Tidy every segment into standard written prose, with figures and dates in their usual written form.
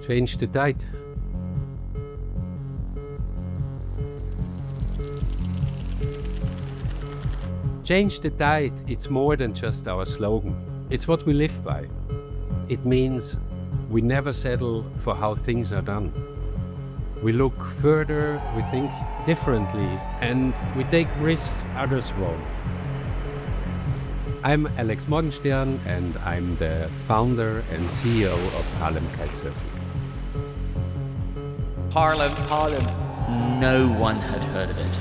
Change the tide. Change the tide, it's more than just our slogan. It's what we live by. It means we never settle for how things are done. We look further, we think differently, and we take risks others won't. I'm Alex Morgenstern, and I'm the founder and CEO of Harlem Kitesurfing. Harlem. No one had heard of it.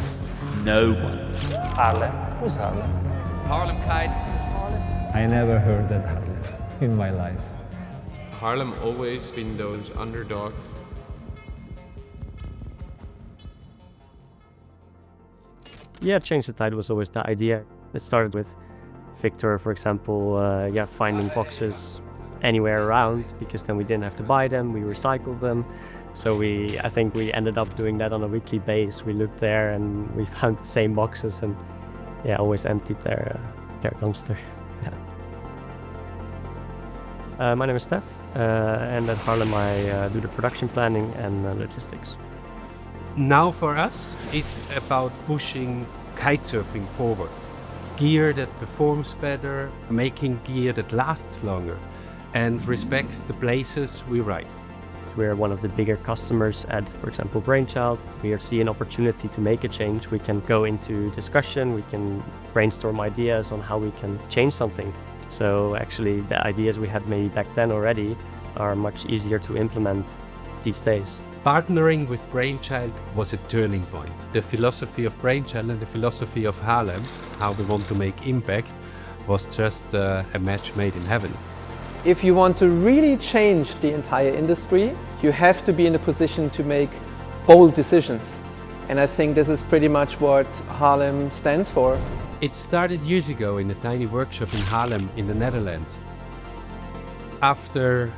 No one. Harlem? Who's Harlem? Harlem Kite. I never heard that Harlem in my life. Harlem always been those underdogs. Yeah, Change the Tide was always the idea. It started with Victor, for example, finding boxes anywhere around, because then we didn't have to buy them, we recycled them. So I think we ended up doing that on a weekly basis. We looked there and we found the same boxes and always emptied their dumpster. Yeah. My name is Steph, and at Harlem I do the production planning and logistics. Now for us, it's about pushing kitesurfing forward. Gear that performs better, making gear that lasts longer and respects the places we ride. We're one of the bigger customers at, for example, Brainchild. We see an opportunity to make a change. We can go into discussion, we can brainstorm ideas on how we can change something. So actually the ideas we had maybe back then already are much easier to implement these days. Partnering with Brainchild was a turning point. The philosophy of Brainchild and the philosophy of Harlem, how we want to make impact, was just a match made in heaven. If you want to really change the entire industry, you have to be in a position to make bold decisions. And I think this is pretty much what Harlem stands for. It started years ago in a tiny workshop in Harlem in the Netherlands. After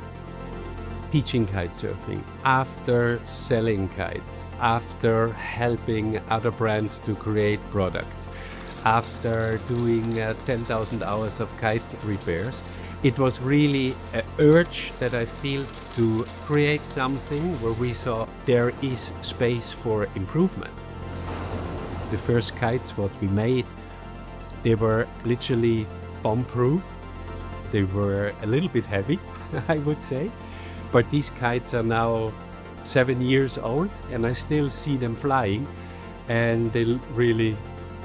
teaching kitesurfing, after selling kites, after helping other brands to create products, after doing 10,000 hours of kite repairs, it was really an urge that I felt to create something where we saw there is space for improvement. The first kites what we made, they were literally bomb-proof. They were a little bit heavy, I would say. But these kites are now 7 years old and I still see them flying, and they really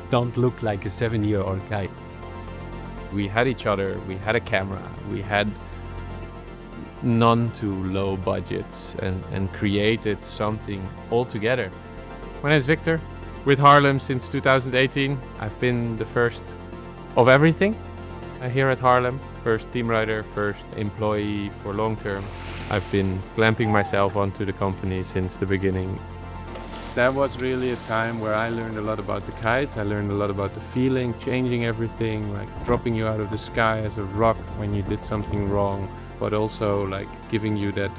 don't look like a 7-year-old kite. We had each other, we had a camera, we had none to low budgets and created something all together. My name is Victor. With Harlem since 2018. I've been the first of everything here at Harlem. First team rider, first employee for long term. I've been clamping myself onto the company since the beginning. That was really a time where I learned a lot about the kites. I learned a lot about the feeling, changing everything, like dropping you out of the sky as a rock when you did something wrong, but also like giving you that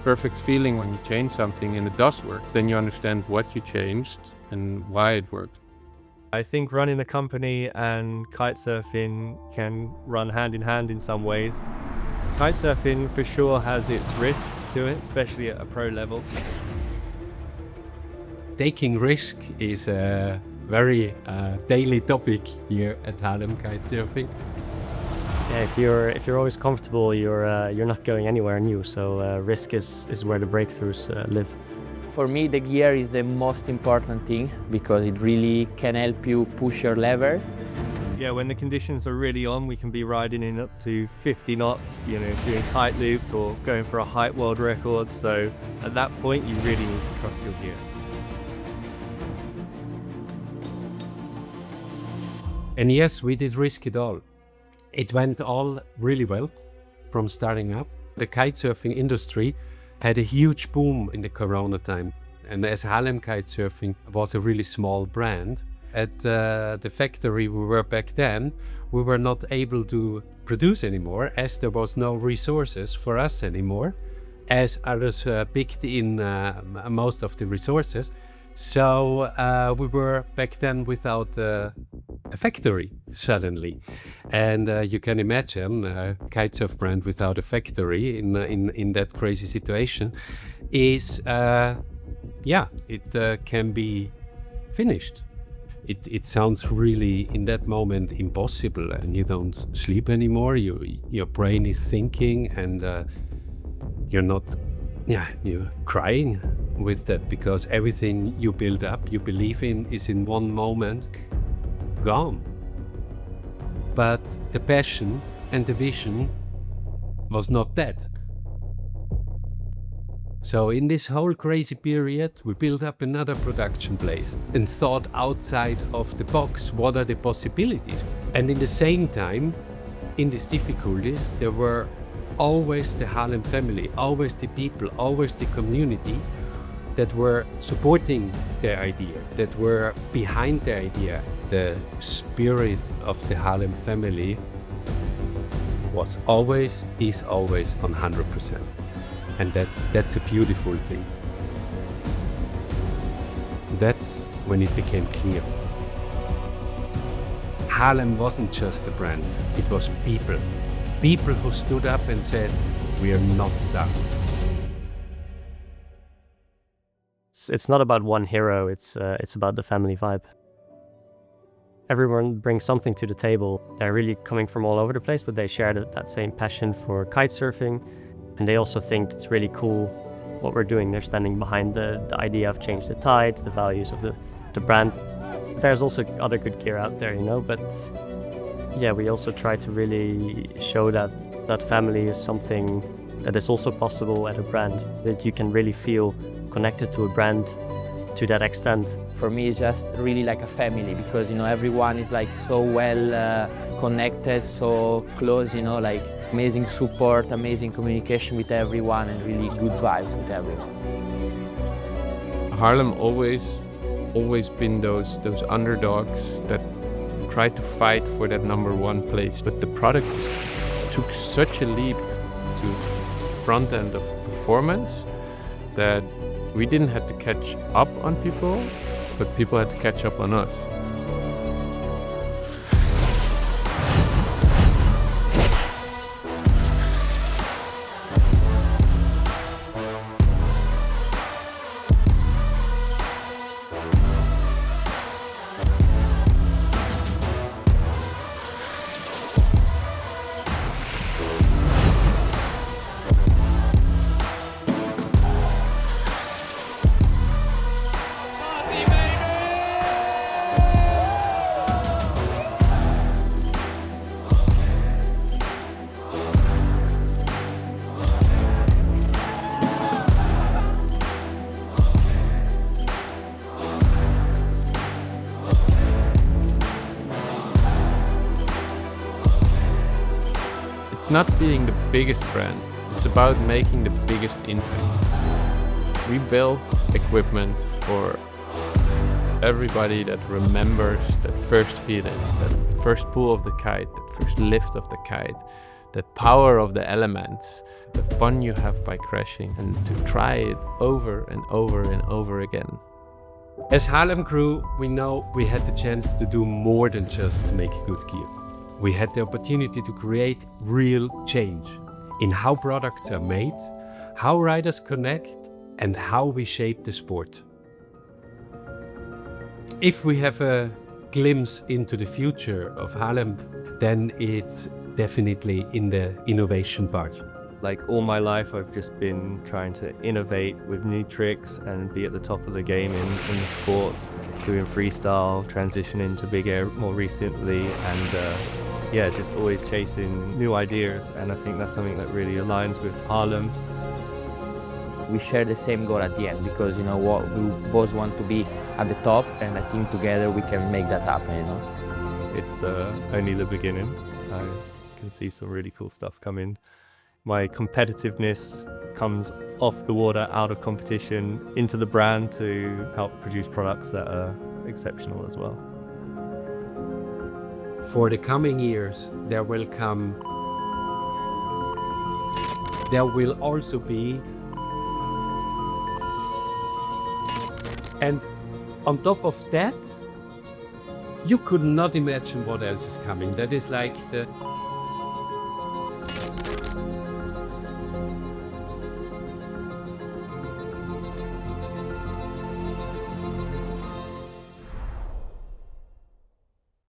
perfect feeling when you change something and it does work. Then you understand what you changed and why it worked. I think running a company and kitesurfing can run hand in hand in some ways. Kitesurfing for sure has its risks to it, especially at a pro level. Taking risk is a very daily topic here at Harlem Kitesurfing. Yeah, if you're always comfortable, you're not going anywhere new. So risk is where the breakthroughs live. For me, the gear is the most important thing because it really can help you push your lever. Yeah, when the conditions are really on, we can be riding in up to 50 knots, doing kite loops or going for a height world record. So at that point, you really need to trust your gear. And yes, we did risk it all. It went all really well from starting up. The kitesurfing industry had a huge boom in the Corona time. And as Harlem Kitesurfing was a really small brand, at the factory we were back then, we were not able to produce anymore as there was no resources for us anymore, as others picked in most of the resources. So we were back then without a factory suddenly. And you can imagine a kitesurf brand without a factory in that crazy situation is, it can be finished. It sounds really in that moment impossible, and you don't sleep anymore. Your brain is thinking, and you're crying with that, because everything you build up, you believe in, is in one moment gone. But the passion and the vision was not dead. So in this whole crazy period, we built up another production place and thought outside of the box, what are the possibilities? And in the same time, in these difficulties, there were always the Harlem family, always the people, always the community that were supporting the idea, that were behind the idea. The spirit of the Harlem family was always, is always on 100%. And that's a beautiful thing. That's when it became clear. Harlem wasn't just a brand, it was people. People who stood up and said, we are not done. It's not about one hero, it's about the family vibe. Everyone brings something to the table. They're really coming from all over the place, but they share that same passion for kitesurfing. And they also think it's really cool what we're doing. They're standing behind the idea of change the tides, the values of the brand. There's also other good gear out there, but yeah, we also try to really show that family is something that is also possible at a brand, that you can really feel connected to a brand to that extent. For me, it's just really like a family, because everyone is like so well connected, so close, like amazing support, amazing communication with everyone, and really good vibes with everyone. Harlem always been those underdogs that try to fight for that #1 place, but the product took such a leap to front end of performance that we didn't have to catch up on people, but people had to catch up on us. It's not being the biggest brand, it's about making the biggest impact. We build equipment for everybody that remembers that first feeling, that first pull of the kite, that first lift of the kite, that power of the elements, the fun you have by crashing, and to try it over and over and over again. As Harlem crew, we know we had the chance to do more than just make good gear. We had the opportunity to create real change in how products are made, how riders connect, and how we shape the sport. If we have a glimpse into the future of Harlem, then it's definitely in the innovation part. Like all my life, I've just been trying to innovate with new tricks and be at the top of the game in the sport, doing freestyle, transitioning to big air more recently, and just always chasing new ideas. And I think that's something that really aligns with Harlem. We share the same goal at the end, because we both want to be at the top, and I think together we can make that happen. It's only the beginning. I can see some really cool stuff coming. My competitiveness comes off the water, out of competition, into the brand to help produce products that are exceptional as well. For the coming years, there will also be, and on top of that, You could not imagine what else is coming. That is like the